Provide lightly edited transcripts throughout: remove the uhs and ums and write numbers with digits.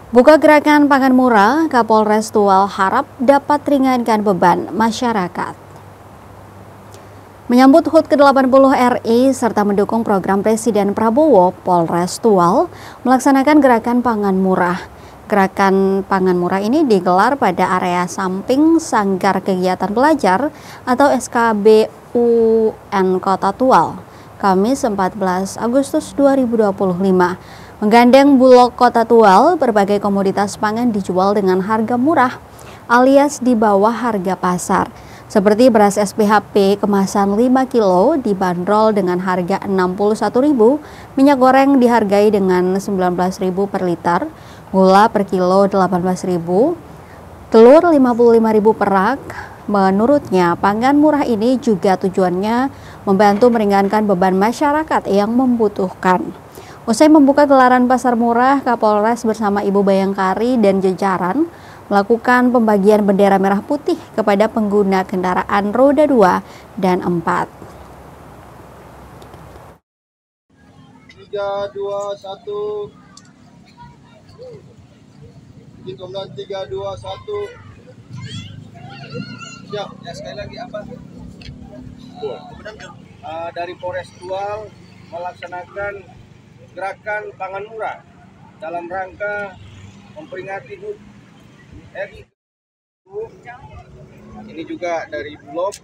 Buka gerakan pangan murah, Kapolres Tual harap dapat ringankan beban masyarakat. Menyambut HUT ke-80 RI serta mendukung program Presiden Prabowo, Polres Tual melaksanakan gerakan pangan murah. Gerakan pangan murah ini digelar pada area samping Sanggar Kegiatan Belajar atau SKBUN Kota Tual, Kamis 14 Agustus 2025. Menggandeng Bulog Kota Tual, berbagai komoditas pangan dijual dengan harga murah alias di bawah harga pasar. Seperti beras SPHP kemasan 5 kilo dibanderol dengan harga Rp61.000, minyak goreng dihargai dengan Rp19.000 per liter, gula per kilo Rp18.000, telur Rp55.000 per rak. Menurutnya, pangan murah ini juga tujuannya membantu meringankan beban masyarakat yang membutuhkan. Usai membuka gelaran pasar murah, Kapolres bersama Ibu Bayangkari dan jajaran melakukan pembagian bendera merah putih kepada pengguna kendaraan roda 2 dan 4. 3, 2, 1. Hitungan 3, 2, 1. Siap. Ya, sekali lagi apa? Dari Polres Tual melaksanakan gerakan pangan murah dalam rangka memperingati HUT RI. Ini juga dari Bulog.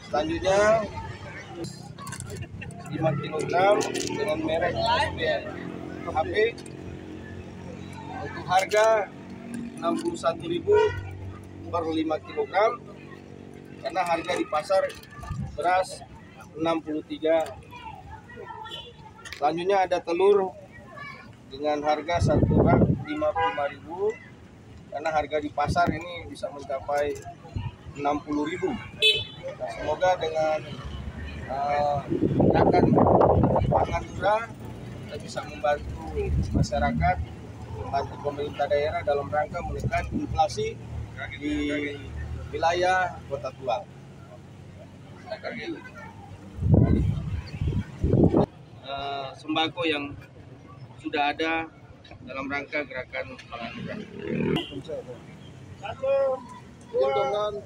Selanjutnya 5 kg dengan merek SPHP untuk harga Rp61.000 per 5 kg karena harga di pasar beras 63. Selanjutnya ada telur dengan harga 1 rak Rp55.000 karena harga di pasar ini bisa mencapai Rp60.000. Nah, semoga dengan gerakan pangan murah kita bisa membantu masyarakat, membantu pemerintah daerah dalam rangka menekan inflasi di wilayah Kota Tual. Sembako yang sudah ada dalam rangka gerakan pangan murah. Hitungan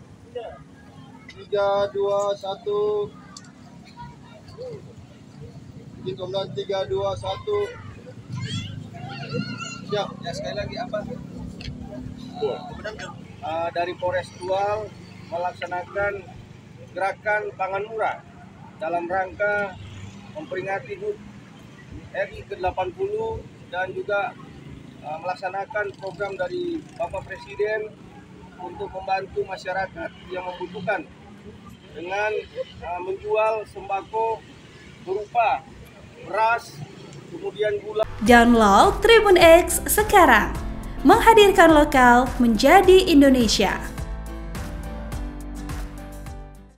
3, 2, 1. Hitungan 3, 2, 1. Siap. Ya, sekali lagi apa? Dari Polres Tual melaksanakan gerakan pangan murah dalam rangka memperingati HUT RI ke-80 dan juga melaksanakan program dari Bapak Presiden untuk membantu masyarakat yang membutuhkan dengan menjual sembako berupa beras, kemudian gula. Download Tribun X sekarang, menghadirkan lokal menjadi Indonesia.